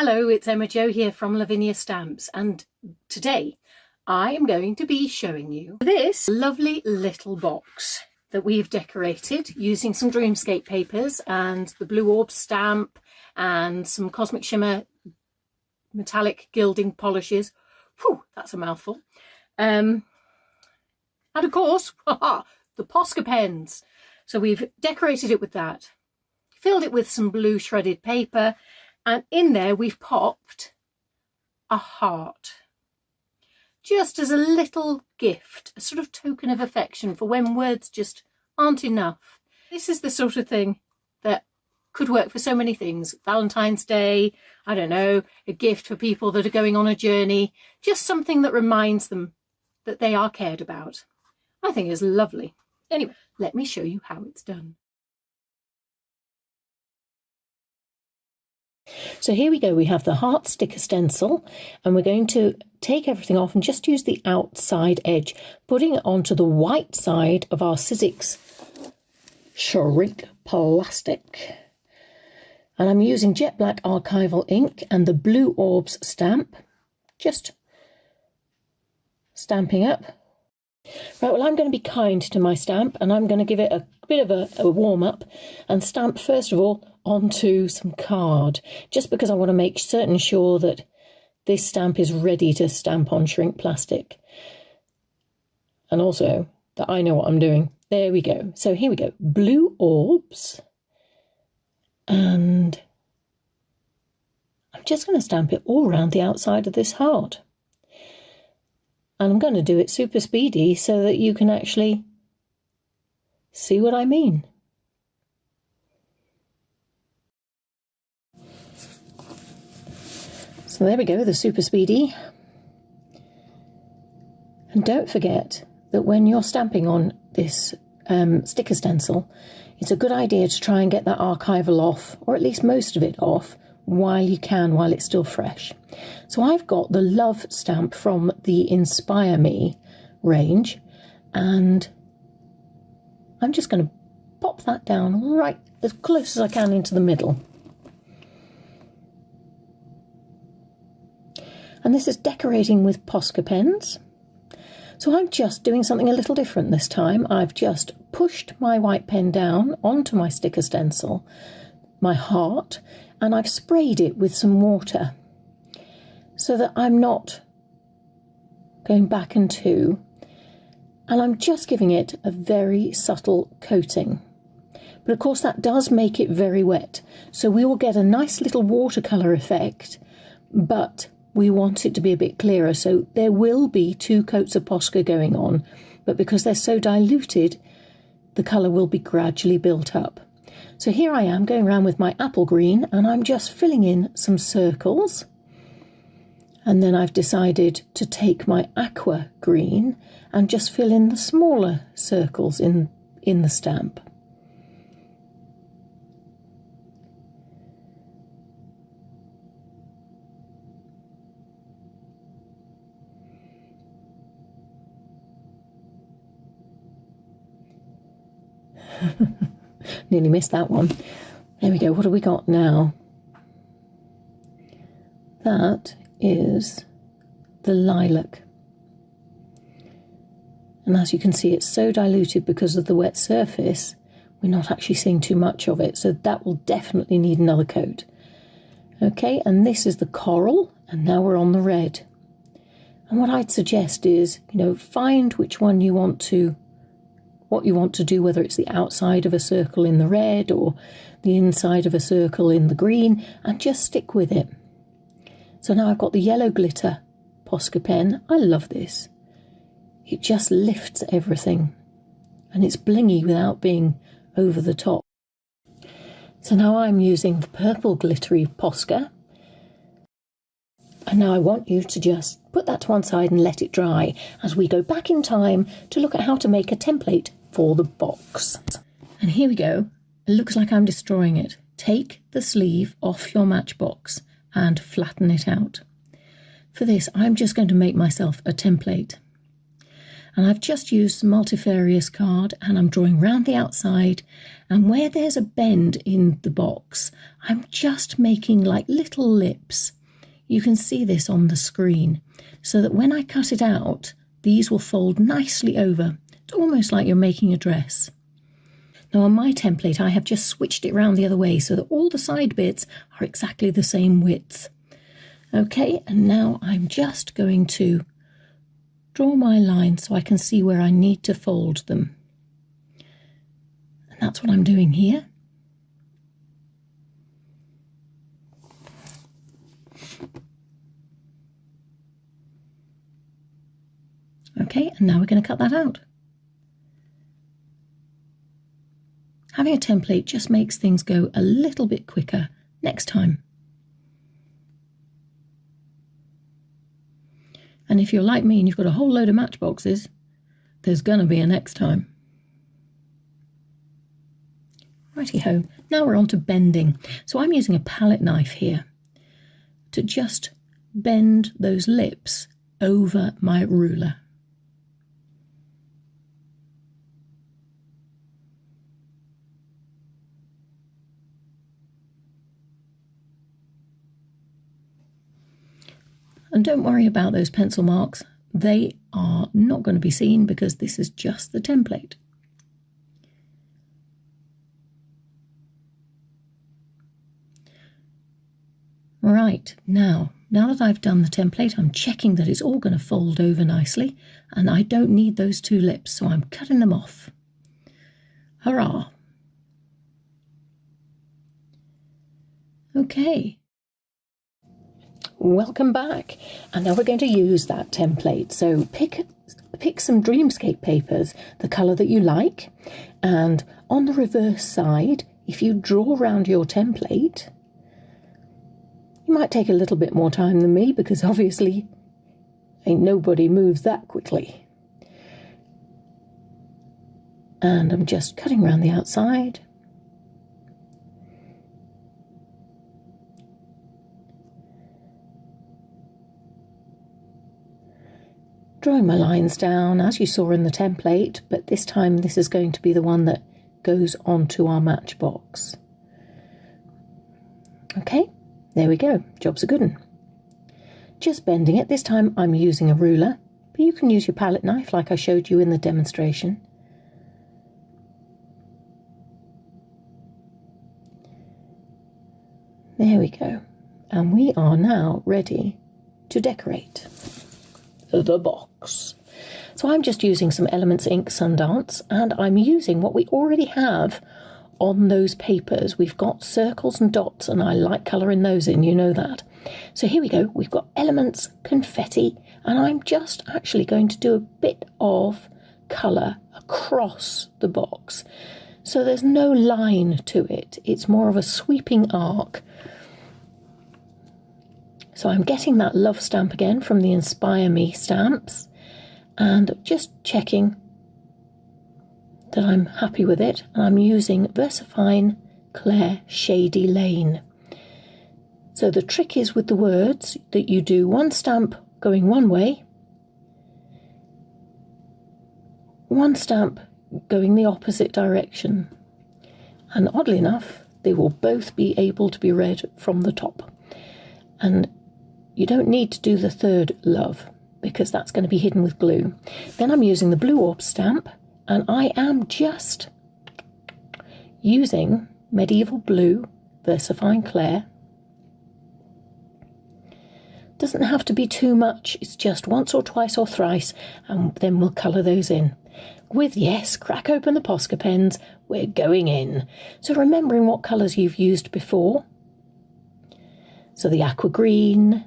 Hello, it's Emma Jo here from Lavinia Stamps, and today I am going to be showing you this lovely little box that we've decorated using some Dreamscape papers and the Blue Orbs stamp and some Cosmic Shimmer metallic gilding polishes. Whew, that's a mouthful. And of course, the Posca pens. So we've decorated it with that, filled it with some blue shredded paper, and in there we've popped a heart, just as a little gift, a sort of token of affection for when words just aren't enough. This is the sort of thing that could work for so many things. Valentine's Day, I don't know, a gift for people that are going on a journey, just something that reminds them that they are cared about. I think it's lovely. Anyway, let me show you how it's done. So here we go, we have the heart sticker stencil, and we're going to take everything off and just use the outside edge, putting it onto the white side of our Sizzix shrink plastic. And I'm using jet black archival ink and the Blue Orbs stamp, just stamping up. Right, well, I'm going to be kind to my stamp, and I'm going to give it a bit of a warm-up and stamp first of all onto some card, just because I want to make sure that this stamp is ready to stamp on shrink plastic, and also that I know what I'm doing. There we go. So here we go, Blue Orbs, and I'm just going to stamp it all around the outside of this heart. And I'm going to do it super speedy so that you can actually see what I mean. So there we go, the super speedy. And don't forget that when you're stamping on this sticker stencil, it's a good idea to try and get that archival off, or at least most of it off, while you can, while it's still fresh. So I've got the Love stamp from the Inspire Me range, and I'm just going to pop that down right as close as I can into the middle. And this is decorating with Posca pens. So I'm just doing something a little different this time. I've just pushed my white pen down onto my sticker stencil, my heart, and I've sprayed it with some water so that I'm not going back and to, and I'm just giving it a very subtle coating. But of course that does make it very wet, so we will get a nice little watercolour effect, but we want it to be a bit clearer, so there will be 2 coats of Posca going on, but because they're so diluted, the colour will be gradually built up. So here I am going around with my apple green, and I'm just filling in some circles. And then I've decided to take my aqua green and just fill in the smaller circles in the stamp. Nearly missed that one. There we go. What have we got now? That is the lilac. And as you can see, it's so diluted because of the wet surface, we're not actually seeing too much of it. So that will definitely need another coat. Okay, and this is the coral, and now we're on the red. And what I'd suggest is, find which one you want to what you want to do, whether it's the outside of a circle in the red or the inside of a circle in the green, and just stick with it. So now I've got the yellow glitter Posca pen. I love this. It just lifts everything, and it's blingy without being over the top. So now I'm using the purple glittery Posca, and now I want you to just put that to one side and let it dry as we go back in time to look at how to make a template for the box. And here we go. It looks like I'm destroying it. Take the sleeve off your matchbox and flatten it out. For this, I'm just going to make myself a template. And I've just used some multifarious card and I'm drawing round the outside, and where there's a bend in the box, I'm just making like little lips. You can see this on the screen, so that when I cut it out, these will fold nicely over. It's almost like you're making a dress. Now on my template, I have just switched it round the other way so that all the side bits are exactly the same width. Okay, and now I'm just going to draw my line so I can see where I need to fold them. And that's what I'm doing here. Okay, and now we're going to cut that out. Having a template just makes things go a little bit quicker next time. And if you're like me and you've got a whole load of matchboxes, there's going to be a next time. Righty-ho, now we're on to bending. So I'm using a palette knife here to just bend those lips over my ruler. And don't worry about those pencil marks. They are not going to be seen because this is just the template. Right, now that I've done the template, I'm checking that it's all going to fold over nicely, and I don't need those two lips, so I'm cutting them off. Hurrah! Okay. Welcome back, and now we're going to use that template. So pick some Dreamscape papers, the colour that you like, and on the reverse side, if you draw around your template, you might take a little bit more time than me because obviously ain't nobody moves that quickly. And I'm just cutting around the outside. Drawing my lines down as you saw in the template, but this time this is going to be the one that goes onto our matchbox. Okay, there we go, job's a good one. Just bending it. This time I'm using a ruler, but you can use your palette knife like I showed you in the demonstration. There we go, and we are now ready to decorate the box. So I'm just using some Elements Ink Sundance, and I'm using what we already have on those papers. We've got circles and dots, and I like colouring those in, you know that. So here we go, we've got elements, confetti, and I'm just actually going to do a bit of colour across the box. So there's no line to it, it's more of a sweeping arc. So I'm getting that love stamp again from the Inspire Me stamps and just checking that I'm happy with it. And I'm using VersaFine Claire Shady Lane. So the trick is with the words that you do one stamp going one way, one stamp going the opposite direction. And oddly enough, they will both be able to be read from the top. And you don't need to do the third love because that's going to be hidden with glue. Then I'm using the Blue Orb stamp, and I am just using Medieval Blue VersaFine Claire. Doesn't have to be too much, it's just once or twice or thrice, and then we'll colour those in. With, yes, crack open the Posca pens, we're going in. So remembering what colours you've used before. So the aqua green,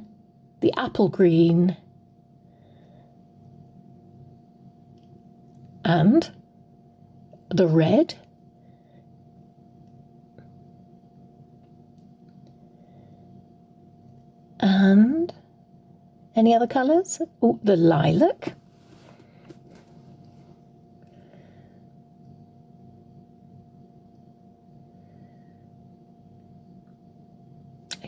the apple green, and the red, and any other colours? Oh, the lilac,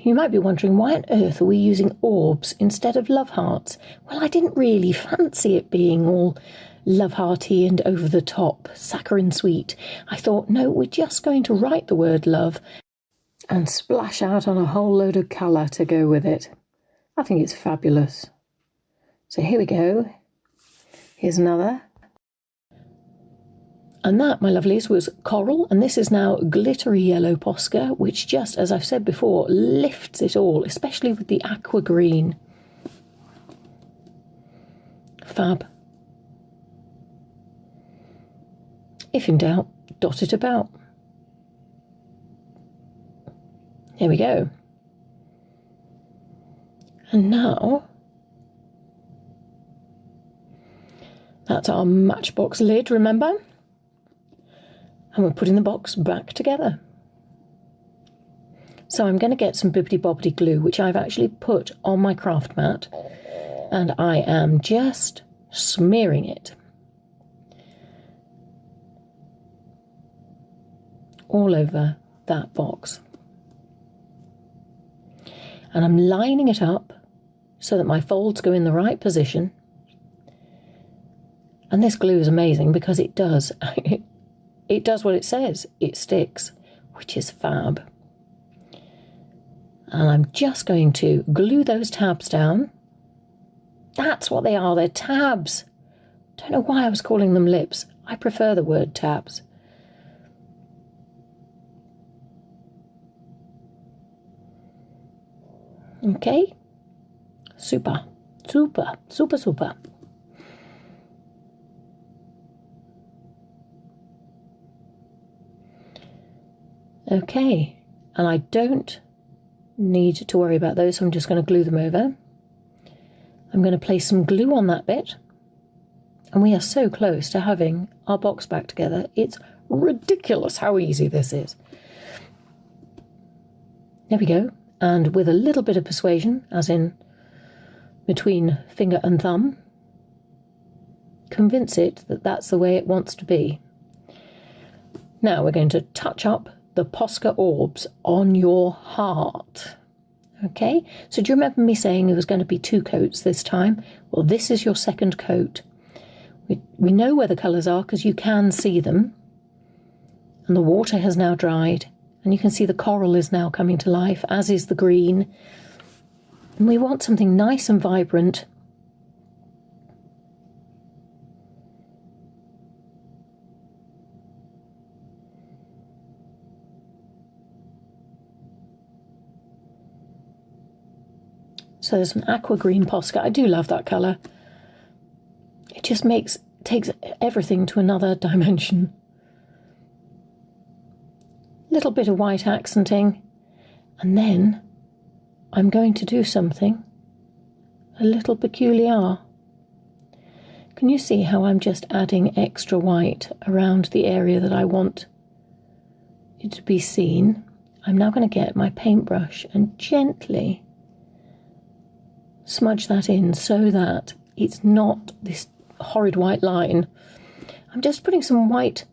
You might be wondering, why on earth are we using orbs instead of love hearts? Well, I didn't really fancy it being all love hearty and over the top, saccharine sweet. I thought, no, we're just going to write the word love and splash out on a whole load of colour to go with it. I think it's fabulous. So here we go. Here's another. And that, my lovelies, was coral, and this is now glittery yellow Posca, which just, as I've said before, lifts it all, especially with the aqua green. Fab. If in doubt, dot it about. There we go. And now, that's our matchbox lid, remember? And we're putting the box back together. So I'm going to get some bibbidi bobbidi glue, which I've actually put on my craft mat, and I am just smearing it all over that box. And I'm lining it up so that my folds go in the right position. And this glue is amazing because it does. It does what it says. It sticks, which is fab. And I'm just going to glue those tabs down. That's what they are. They're tabs. Don't know why I was calling them lips. I prefer the word tabs. Okay. Super, super, super, super. Okay, and I don't need to worry about those, so I'm just going to glue them over. I'm going to place some glue on that bit, and we are so close to having our box back together. It's ridiculous how easy this is. There we go, and with a little bit of persuasion, as in between finger and thumb, convince it that that's the way it wants to be. Now we're going to touch up the Posca orbs on your heart. Okay, so do you remember me saying there was going to be 2 coats this time? Well, this is your second coat. We know where the colours are because you can see them. And the water has now dried. And you can see the coral is now coming to life, as is the green. And we want something nice and vibrant. So there's an aqua green Posca. I do love that colour. It just takes everything to another dimension. Little bit of white accenting, and then I'm going to do something a little peculiar. Can you see how I'm just adding extra white around the area that I want it to be seen? I'm now going to get my paintbrush and gently smudge that in so that it's not this horrid white line. I'm just putting some white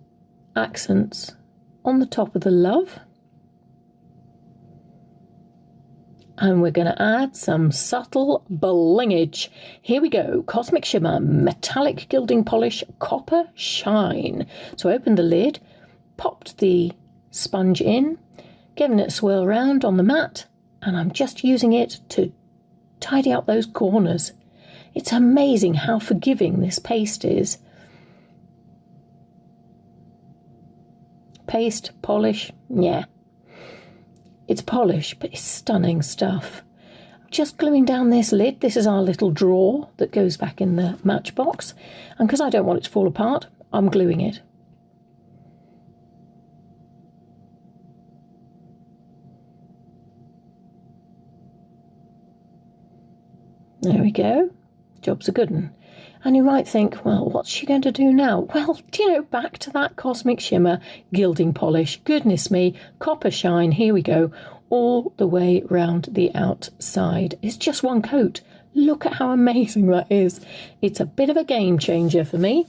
accents on the top of the love, and we're going to add some subtle blingage. Here we go. Cosmic Shimmer Metallic Gilding Polish Copper Shine. So I opened the lid, popped the sponge in, giving it a swirl around on the mat, and I'm just using it to tidy up those corners. It's amazing how forgiving this paste is. Paste, polish, yeah. It's polish, but it's stunning stuff. I'm just gluing down this lid. This is our little drawer that goes back in the matchbox. And because I don't want it to fall apart, I'm gluing it. There we go. Job's a good one. And you might think, well, what's she going to do now? Well, do you know, back to that Cosmic Shimmer gilding polish. Goodness me, copper shine. Here we go. All the way round the outside. It's just one coat. Look at how amazing that is. It's a bit of a game changer for me.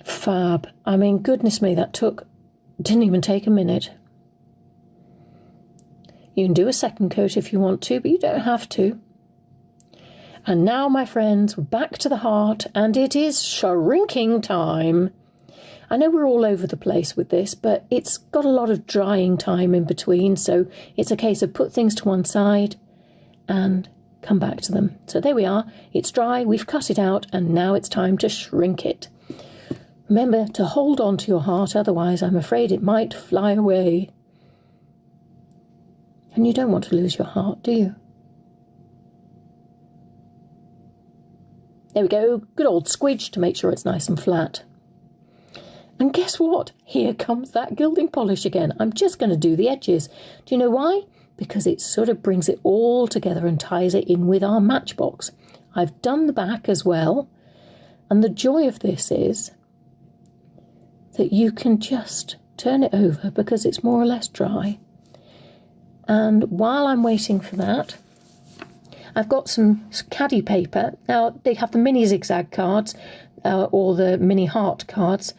Fab. I mean, goodness me, didn't even take a minute. You can do a second coat if you want to, but you don't have to. And now, my friends, we're back to the heart, and it is shrinking time. I know we're all over the place with this, but it's got a lot of drying time in between, so it's a case of put things to one side and come back to them. So there we are, it's dry, we've cut it out, and now it's time to shrink it. Remember to hold on to your heart, otherwise I'm afraid it might fly away. And you don't want to lose your heart, do you? There we go, good old squidge to make sure it's nice and flat. And guess what? Here comes that gilding polish again. I'm just going to do the edges. Do you know why? Because it sort of brings it all together and ties it in with our matchbox. I've done the back as well. And the joy of this is that you can just turn it over because it's more or less dry. And while I'm waiting for that, I've got some caddy paper. Now, they have the mini zigzag cards or the mini heart cards.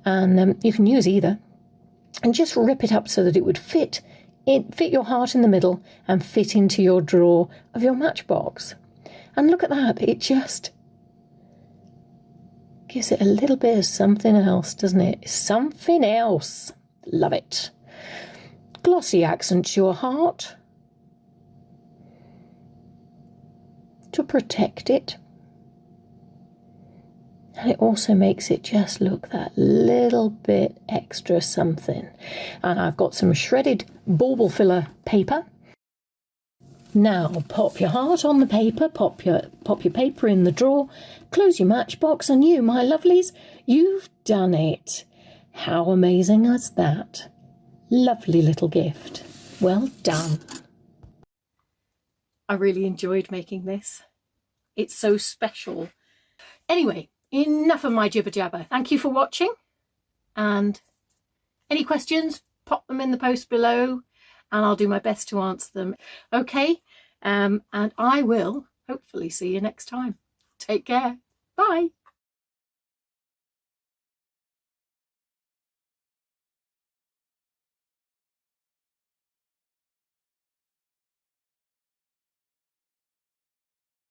And you can use either, and just rip it up so that it would fit your heart in the middle and fit into your drawer of your matchbox. And look at that, it just gives it a little bit of something else, doesn't it? Something else. Love it. Glossy Accents your heart to protect it. And it also makes it just look that little bit extra something. And I've got some shredded bauble filler paper. Now pop your heart on the paper, pop your paper in the drawer, close your matchbox, and you, my lovelies, you've done it. How amazing is that? Lovely little gift. Well done. I really enjoyed making this. It's so special. Anyway, enough of my jibber jabber. Thank you for watching, and any questions, pop them in the post below and I'll do my best to answer them. Okay, and I will hopefully see you next time. Take care. Bye.